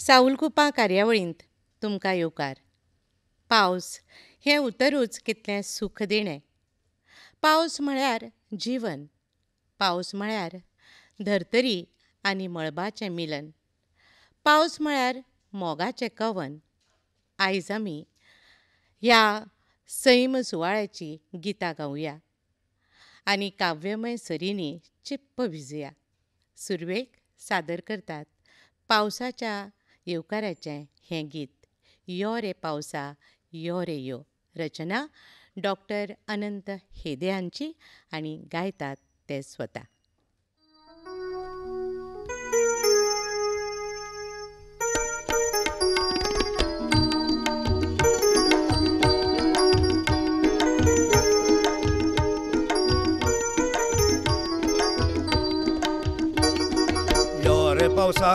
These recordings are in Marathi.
साउलकुपा कार्यावळींत तुमकां येवकार. पावस हें उतरूच कितलें सूख दिणें. पावस म्हळ्यार जिवन. पावस म्हळ्यार धर्तरी आनी मळबाचें मिलन. पावस म्हळ्यार मोगाचें कवन. आयज आमी ह्या सैम सुवाळ्याची गितां गावया आनी काव्यमय सरींनी चिप्प भिजुया. सुरवेक सादर करतात पावसाच्या येवकाराचें हें गीत. यो रे पावसा यो रे यो. रचना डॉक्टर अनंत हेदे हांची आनी गायतात ते स्वता.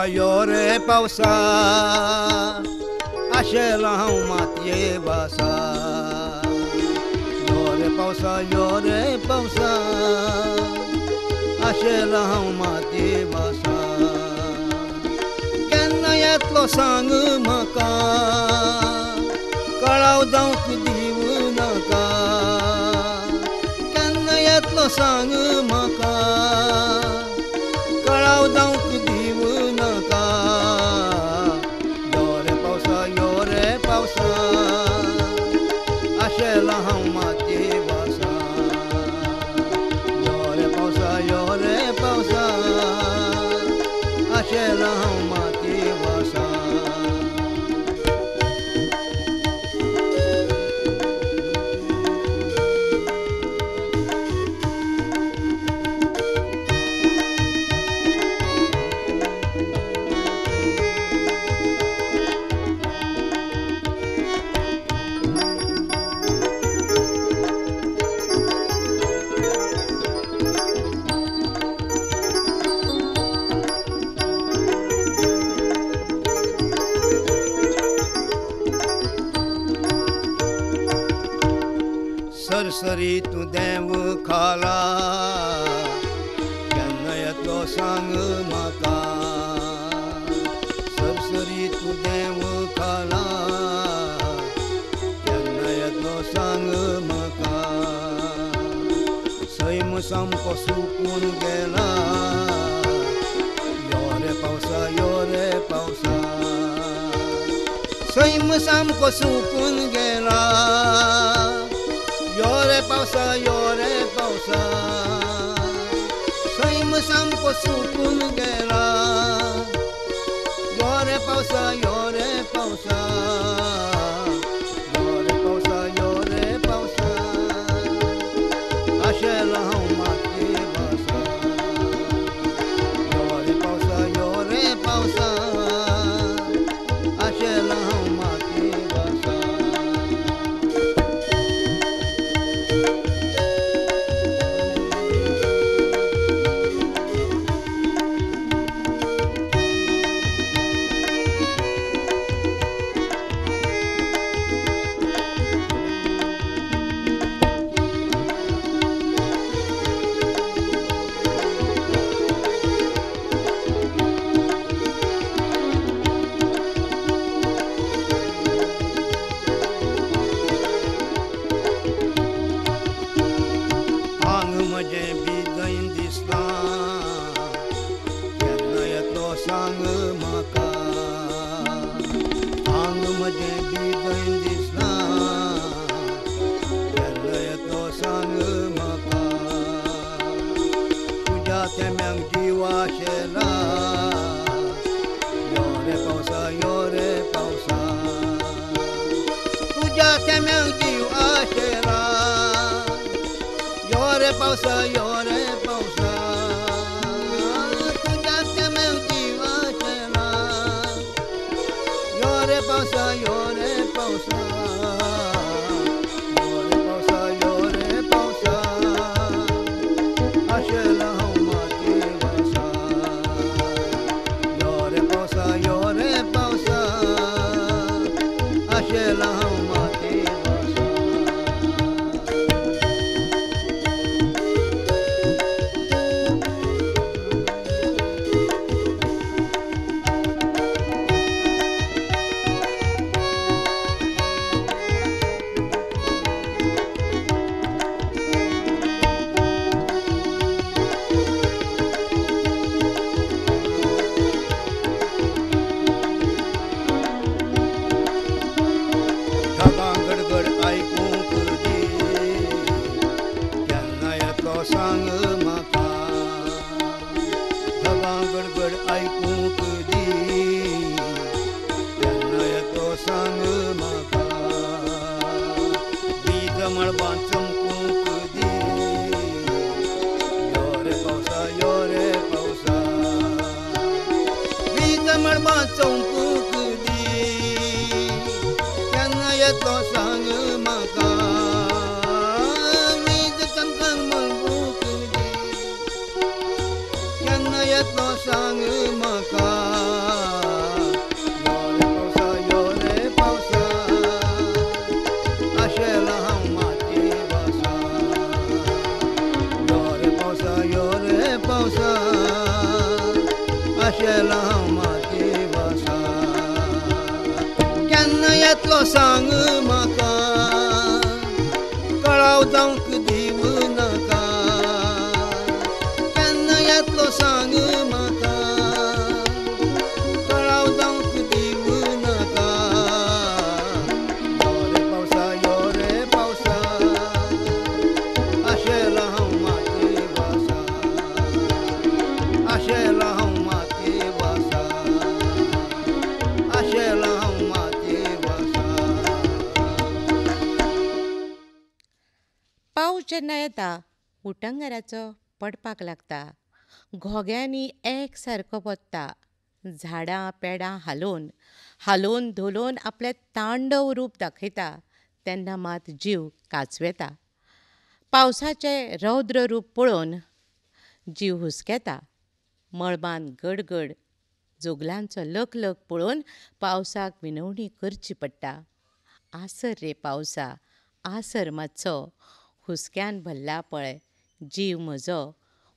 यो रे पावसा आशेला हांव मातये बासा. यो रे पावसा आशेला हांव मातये बासा. केन्ना येतलो सांग म्हाका, कळाव जावंक दिवं नाका. केन्ना येतलो सांग म्हाका, कळाव जावंक दिवं नाका. यो रे पावसा आशेला हांव मातये बासा. यो रे पावसा आशेला हांव मातये बासा. सरसरी तूं देव खाला, केन्ना येतलो सांग म्हाका. सरसरी तूं देव खाला, केन्ना येतलो सांग म्हाका. सैम सामको सुकून गेला, यो रे पावसा. सैम सामको सुकून गेला, यो रे पावसा. सैम सामको सुकून गेला, यो रे पावसा. आशेला हांव मातये बासा. यो रे पावसा आशेला हांव मातये बासा. म्हजें बिगैन दिसलां, केन्ना येतलो सांग म्हाका. आंग म्हजें बिगैन दिसलां, केन्ना येतलो सांग म्हाका. तुज्या तेम्याक जीव आशेला, यो रे पावसा. तुज्या तेम्याक जीव आशेला, यो रे पावसा. तुज्या तेम्याक जीव आशेला, यो रे पावसा. आशेला हांव मातये बासा. यो रे पावसा आशेला हांव मातये बासा. येतलो सांग म्हाका वीज चमकन मंगूक केन्ना येतलो सांग म्हाका यो रे पावसा आशेला हांव माती बसा यो रे पावसा आशेला हांव माती बसा केन्ना येतलो सांग म्हाका कळाव जावंक दिव नाका केन्ना येतलो सांग म्हाका कळाव जावंक दिव नाका यो रे पावसा आशेला हांव माती बसा आशेला हांव माती बसा आशेला हांव माती बसा पावस जेन्ना येता उटंगराचो पडपाक लागता घोग्यांनी एक सारको पडटा झाडां पेडां हालोवन धोलोवन आपलें तांडव रूप दाखयता तेन्ना मात जीव कांचवेता पावसाचें रौद्र रूप पळोवन जीव हुस्केता मळबान गडगड जोगलांचो लक पळोवन पावसाक विनवणी करची पडटा आसर रे पावसा आसर मातसो हुस्क्यान भरला पळय जीव म्हजो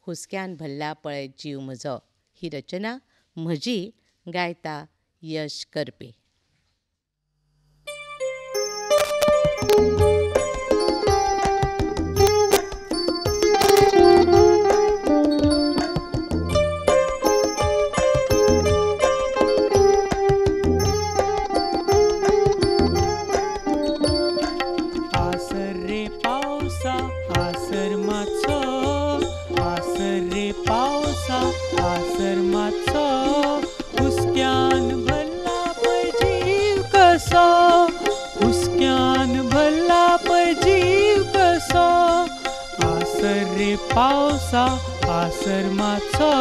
हुस्क्यान भरला पळय जीव म्हजो ही रचना म्हजी गायता यश करपे आसर रे पावसा आसर मातसो आसर रे पावसा आसर मातसो हुस्क्यान भरला पळय जीव कसो हुस्क्यान भरला पळय जीव कसो आसर रे पावसा आसर मातसो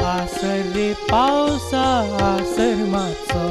आसर रे पावसा आसर मातसो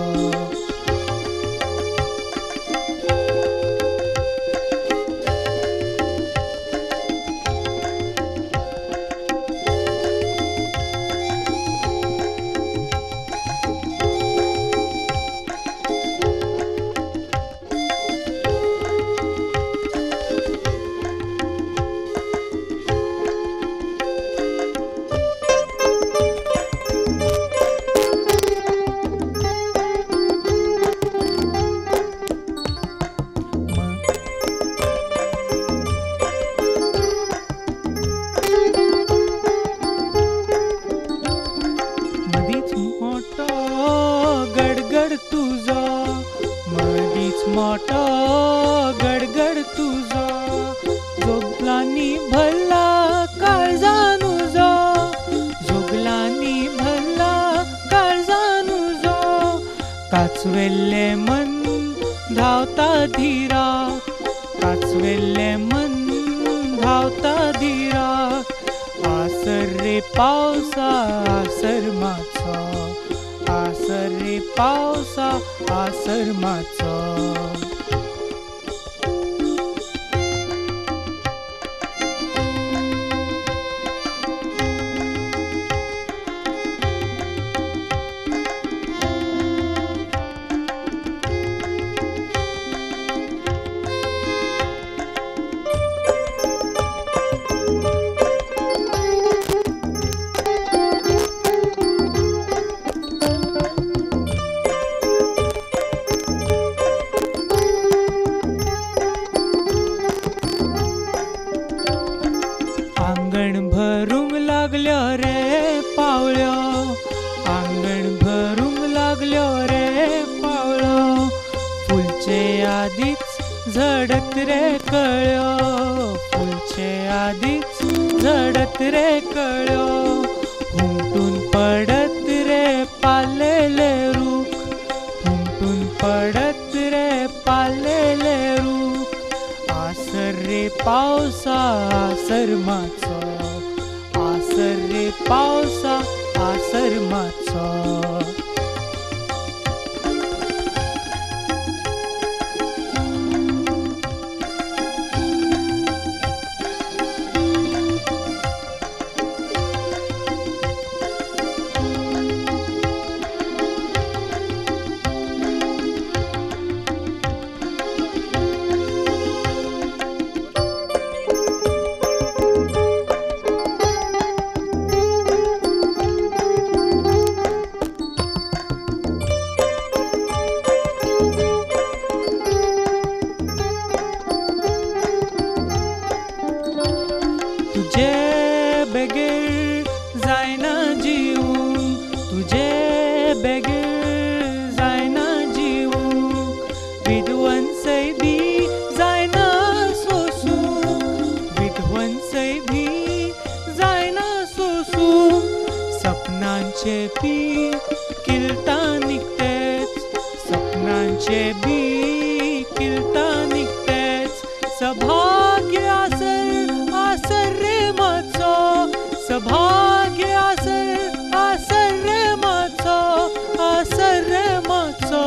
मदींच मोठो गडगड तुजो मदींच मोठो गडगड तुजो जोगलांनी भरला काळजान उजो जोगलांनी भरला काळजान उजो काचवेल्लें मन धांवता धीराक काचवेल्लें मन धांवता धीराक आसर रे पावसा आसर मातसो आसर रे पावसा आसर मातसो आंगण भरूंक लागल्यो रे पावळ्यो आंगण भरूंक लागल्यो रे पावळ्यो फुलचे आदींच झडत रे कळ्यो फुलचे आदींच झडत रे कळ्यो हुमटून पडत रे पालेले रूख हुमटून पडत रे पालेले रूख आसर रे पावसा आसर मातसो आसर रे पावसा आसर मातसो विध्वंसय बी जायना सोसू विध्वंसय भी जायना सोसू सपनांचे बी किल्ता निघतेच सपनांचे बी किल्ता निघतेच सभाग्य आसर आसर रे माचो सभाग्य आसर आसर रे माचो आसर रे माचो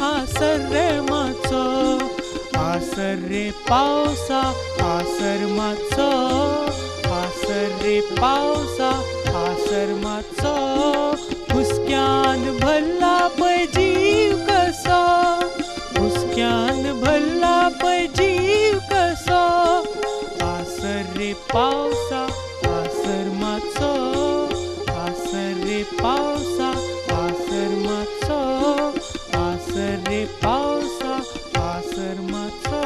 आसर रे माचो आसर रे पावसा आसर माचो आसर रे पावसा आसर माचो हुस्क्यान भरला पै जीव कसो हुस्क्यान भरला पै जीव कसो आसर रे पावसा आसर माचो आसर रे पावसा आसर माचो आसर रे पावसा आसर माचो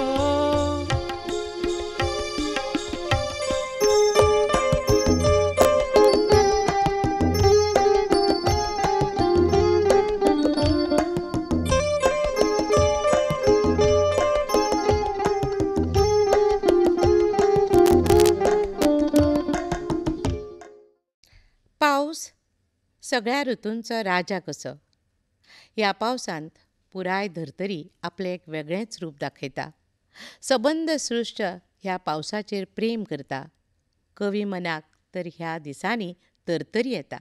पावस सगळ्या ऋतूंचो राजा कसो. ह्या पावसांत पुराय धर्तरी आपलें एक वेगळेंच रूप दाखयता. सबंद सृश्ट ह्या पावसाचेर प्रेम करता. कवी मनाक तर ह्या दिसांनी तरतरी येता.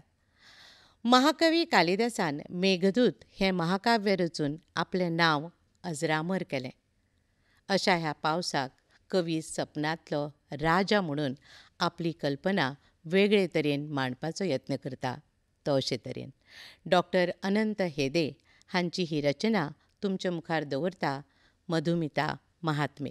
महाकवी कालिदासान मेघदूत हें महाकाव्य रचून आपलें नांव अजरामर केलें. अशा ह्या पावसाक कवी सपनांतलो राजा म्हणून आपली कल्पना वेगळे तरेन मांडपाचो यत्न करता. तो अशे तरेन डॉक्टर अनंत हेदे हांची ही रचना तुमच्या मुखार दवरता मधुमिता महात्मे.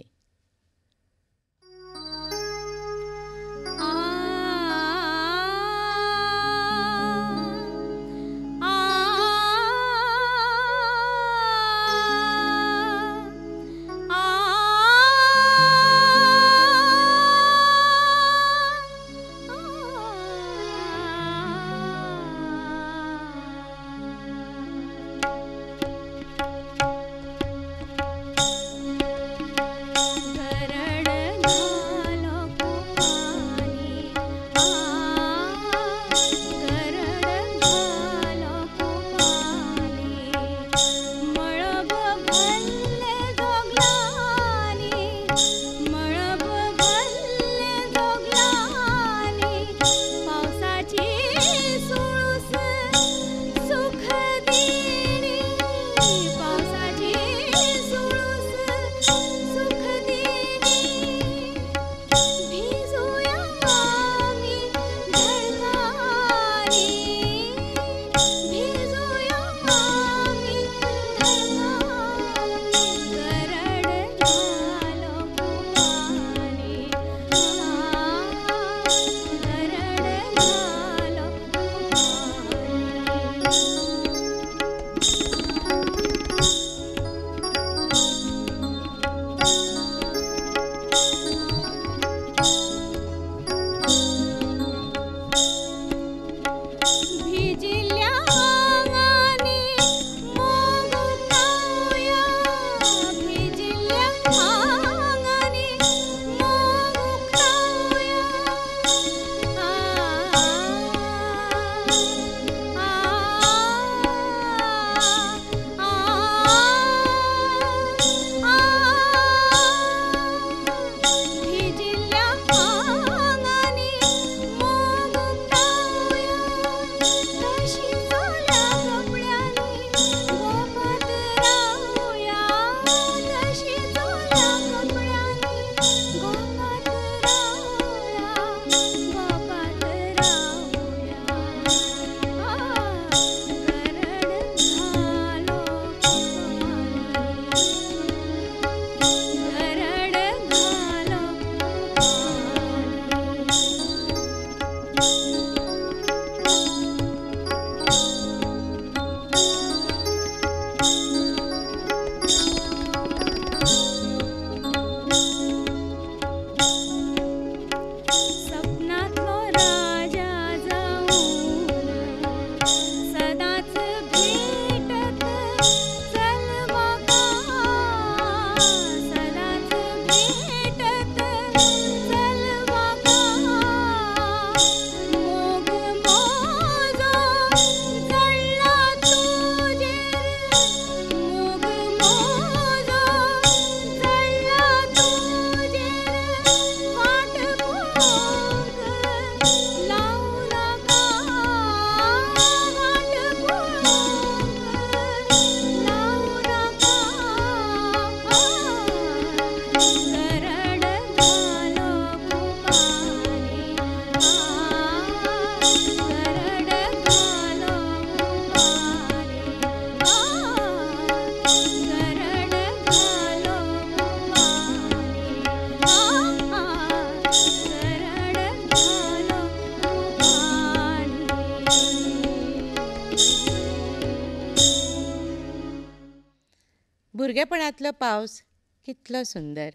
भुरगेपणांतलो पावस कितलो सुंदर.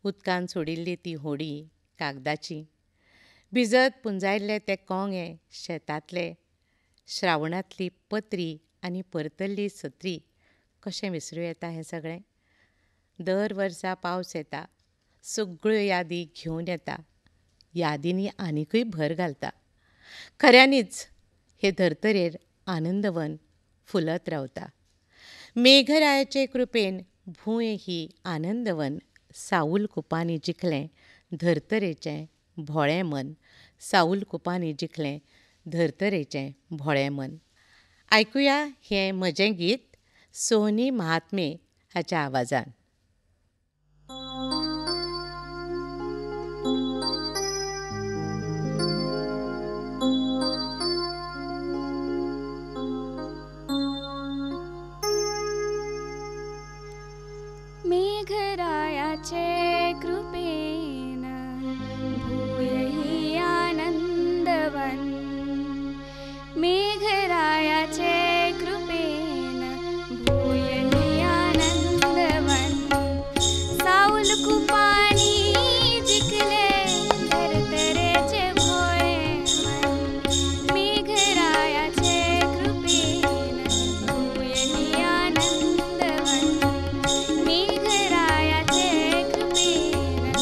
उदकान सोडिल्ली ती होडी कागदाची, भिजत पुंजायल्ले ते कोंगे शेतांतले, श्रावणांतली पत्री आनी परतल्ली सत्री. कशें विसरूं येता हें सगळें. दर वर्सा पावस येता, सगळ्यो यादी घेवन येता, यादींनी आनिकूय भर घालता. खऱ्यांनीच हे धर्तरेर आनंदवन फुलत रावता. मेघरायाचे कृपेन भूंय ही आनंदवन साऊल कुपांनी जिखलें धर्तरेचें भोळें मन. साऊल कुपांनी जिखलें धर्तरेचें भोळें मन. आयकुया हें म्हजें गीत सोनी महात्मे हाच्या आवाजान. मेघरायाचे कृपेन भूय ही आनंदवन. मेघरायाचे कृपेन भूय ही आनंदवन. साऊल कुपानी जिंकले धर्तरेचे भोळे मन. मेघरायाचे कृपेन भूय ही आनंदवन. मेघरायाचे कृपेन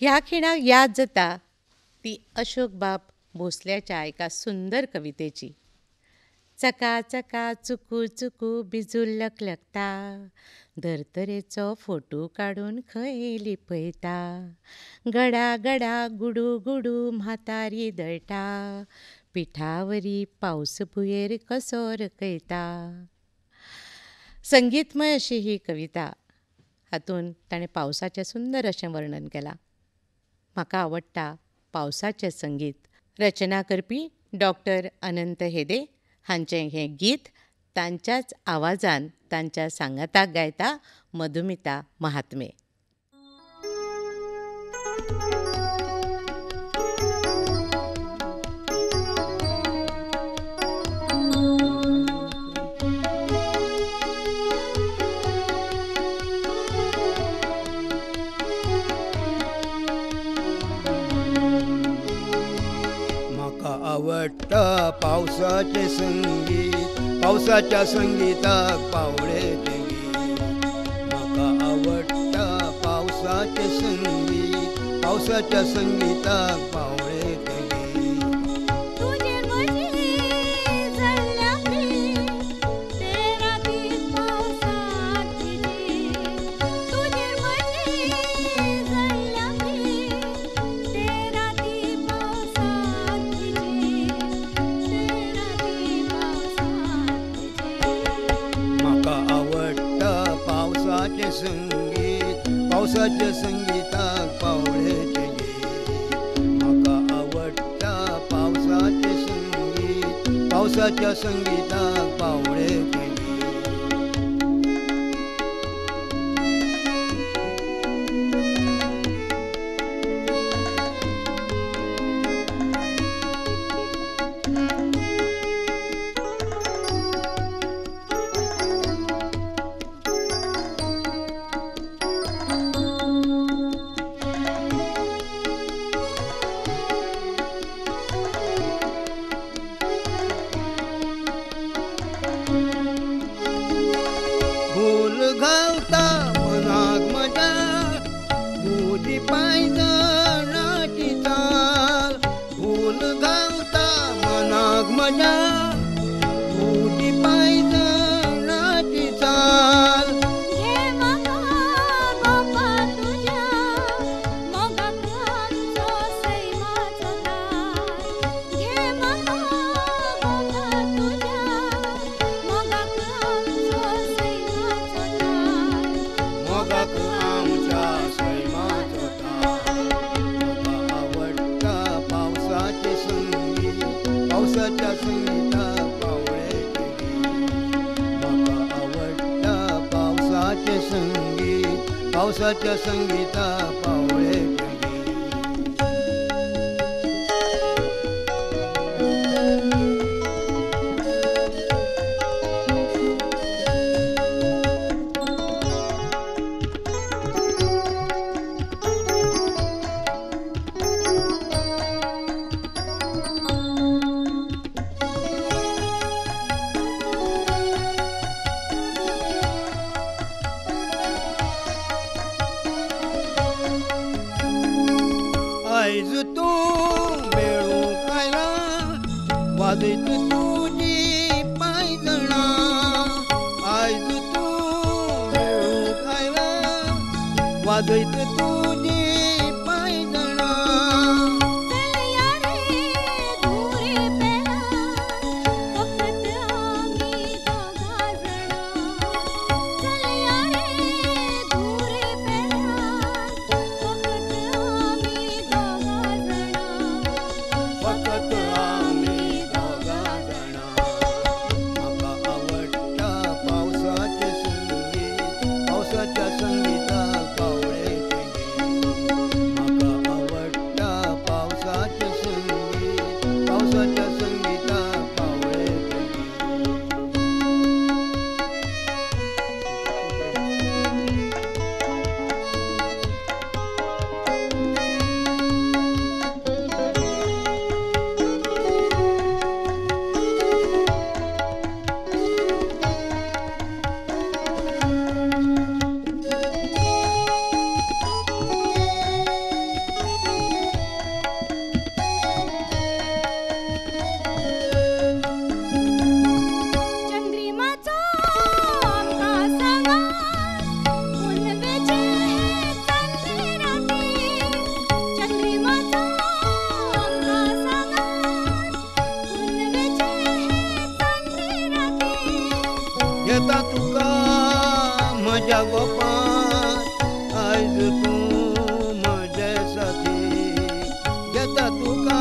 ह्या खिणाक याद जाता ती अशोक बाब भोसल्याच्या एका सुंदर कवितेची. चका चका चुकू चुकू बिजूल लकलकता, धर्तरेचो फोटो काडून खंय लिपयता, गडा गडा गुडू गुडू म्हातारी दळटा, पिठावरी पावस भुयेर कसो रकयता. संगीतमय अशी ही कविता. हातूंत ताणें पावसाचें सुंदर अशें वर्णन केलां. म्हाका आवडटा पावसाचें संगीत. रचना करपी डॉक्टर अनंत हेदे हांचें हें गीत तांच्याच आवाजान तांच्या सांगाताक गायता मधुमिता महात्मे. म्हाका आवडटा पावसाचे संगीत, पावसाच्या संगीताक पावळेचे गीत. म्हाका आवडटा पावसाचे संगीत, पावसाच्या संगीताक पावळेचे गीत. तुझे मजे जळल्या प्रेम, ते रातीत पावसात भिजे. तुझे मजे जळल्या प्रेम, ते रातीत पावसात भिजे. ते रातीत पावसात भिजे. म्हाका आवडटा पावसाचे संगीत, पावसाच्या संगीताक पावळेचे गीत. म्हाका आवडटा पावसाचे संगीत, पावसाच्या संगीताक पावळेचे गीत. फूल घालता मनाक म्हज्या, तुजी पायजणाची चाल. फूल घालता मनाक म्हज्या, तुजी पायजणाची चाल. घे म्हाका बापा तुझ्या, मोगाक आमचो सैमाचो तार. घे म्हाका बापा तुझ्या, मोगाक आमचो सैमाचो तार. मोगाक आमच्या सैमाचो तार. म्हाका आवडटा पावसाचे संगीत, पावसाच्या संगीताक पावळेचे गीत. म्हाका आवडटा पावसाचे संगीत, पावसाच्या संगीताक पावळेचे गीत. आयज तूं मेळूंक आयला, वाजयत तुजी पायजणां. आयज तूं मेळूंक आयला, वाजयत तुजी पायजणां. चलया रे दुरे पेरान, फकत आमी दोगा जाणां. चलया रे दुरे पेरान, फकत आमी दोगा जाणां. फकत आमी दोगा जाणां. म्हाका आवडटा पावसाचे संगीत, पावसाच्या संगीताक पावळेचे घेता तुका म्हज्या गोपात आयज तूं म्हजे साथी घेता तुका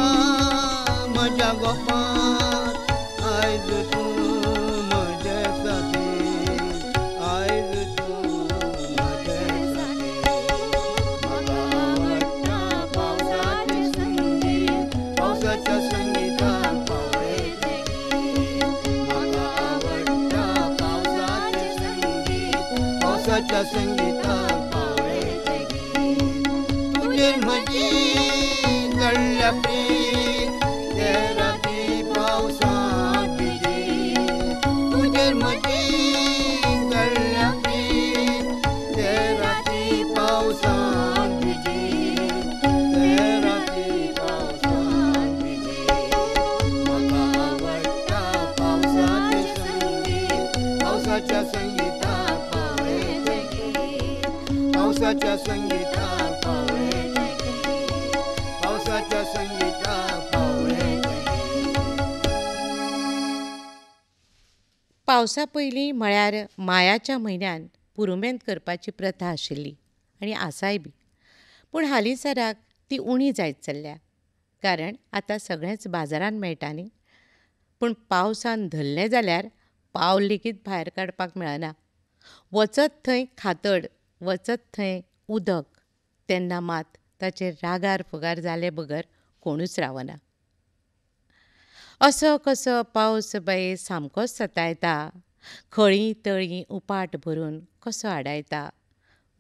म्हज्या गोपात आयज तूं म्हजे साथी आयज तूं म्हजे साथी म्हाका आवडटा पावसाची संगीत पावसाच्या संगीताक पावळेचे गीत म्हाका आवडटा पावसाचे संगीत पावसाच्या संगीताक पावळेचे गीत तुजेर म्हजी जळ्ळ्या प्रीत ते राती पावसांत भिजी तुजेर म्हजी जळ्ळ्या प्रीत ते राती पावसांत भिजी ते राती पावसांत भिजी म्हाका आवडटा पावसाचें संगीत पावसाच्या संगीताक पावळेचे गीत पावसाच्या संगीताक पावळेचे गीत पावसाच्या संगीताक पावळेचे गीत पावसा पयलीं म्हळ्यार मायाच्या म्हयन्यान पुरुमेंत करपाची प्रथा आशिल्ली आनी आसाय बी पूण हालींसराक ती उणी जायत चल्ल्या कारण आतां सगळेंच बाजारांत मेळटा न्ही पूण पावसान धरलें जाल्यार पावल लेगीत भायर काडपाक मेळना वचत थंय खातड वचत थंय उदक तेन्ना मात ताचेर रागार फुगार जाले बगर कोणूच रावना असो कसो पावस बाये सामकोच सतायता खळीं तळीं उपाट भरून कसो आडायता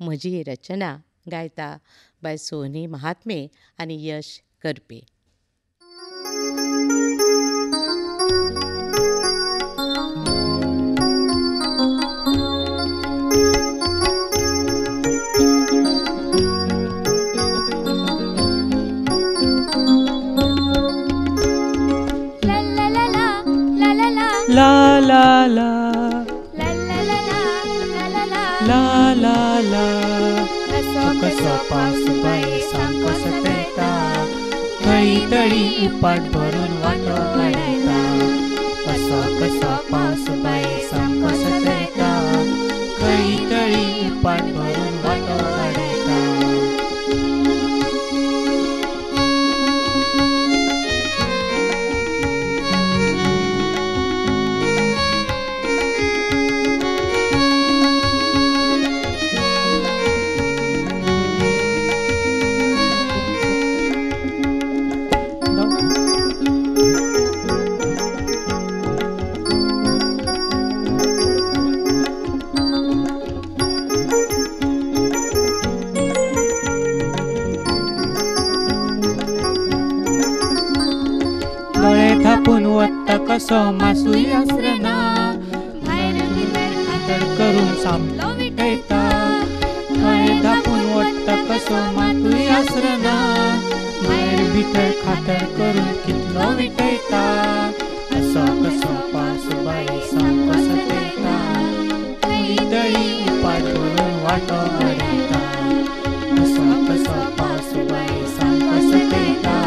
म्हजी रचना गायता बाय सोनी महात्मे आनी यश करपे ला ला ला ला ला ला कसो पावस बाये सामको सतयता खळी तळी उपाट भरून वाटो काडयता असो कसो पावस बाये सामको सतयता खळी तळी उपाट भरून वाटो काडयता दोळे धापून वत्ता कसो मासूय आसरना भायर करून सामको विटयता दोळे धापून वत्ता कसो मातूय आसरना भायर भितर खातर करून कितलो विटयता असो कसो पावस बाये सामको सतयता खळी तळी उपाट भरून वाटो काडयता असो कसो पावस बाये सामको सतयता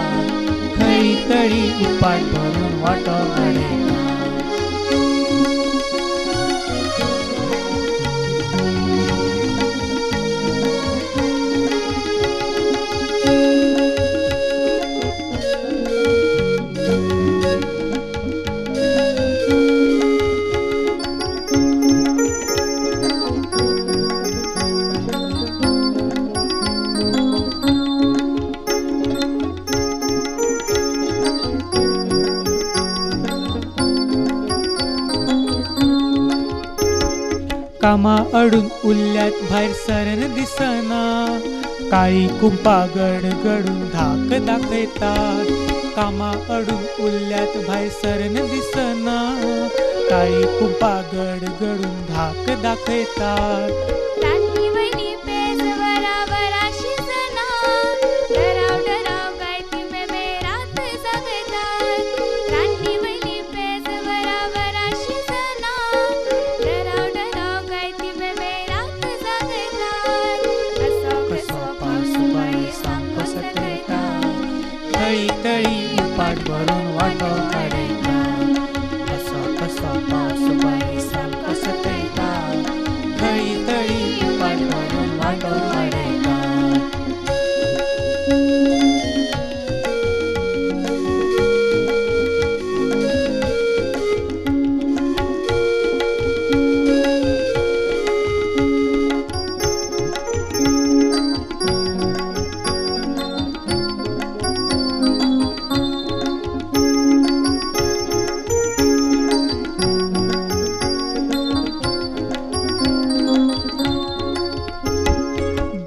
खळी तळी उपाट भरून वाटो काडयता कामा अडून उरल्यात भायर सरन दिसना काळी कुंपा गडगडून धाक दाखयतात कामा अडून उरल्यात भायर सरन दिसना काळी कुंपा गडगडून धाक दाखयतात रातनी वयली पेज वरावरा शिजना डराव डराव गायती मेमे रात जागयतात रातनी वयली पेज वरावरा शिजना डराव डराव गायती मेमे रात जागयतात असो कसो पावस बाये सामको सतयता खळी तळी उपाट भरून वाटो काडयता असो कसो पावस बाये सामको सतयता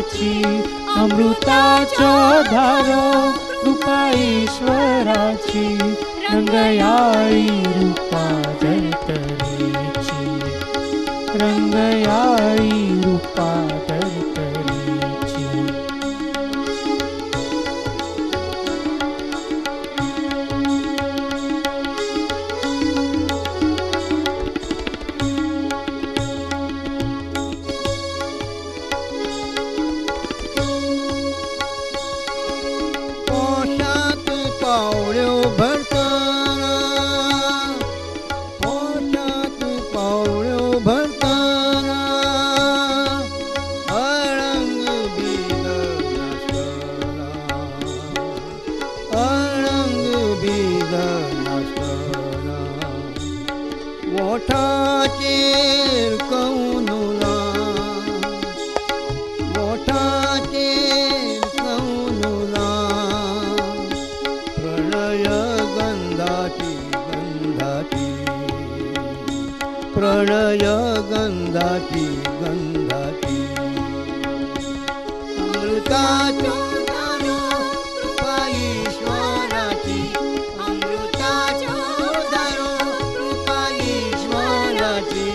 ईश्वराची अमृताच्यो धारो कृपा ईश्वराची रंगयाळी रूपा धर्तरेची रंगयाळी रूपा धर्तरेची पोशात पावळ्यो भरताना पोशात पावळ्यो भरताना अळंग बीद नासतना अळंग बीद नासतना ओठाचेर कौनुला ओठाचेर कौनुला प्रणय गंधाची गंधाची प्रणय गंधाची गंधाची अमृताच्यो धारो कृपा ईश्वराची अमृताच्यो धारो कृपा ईश्वराची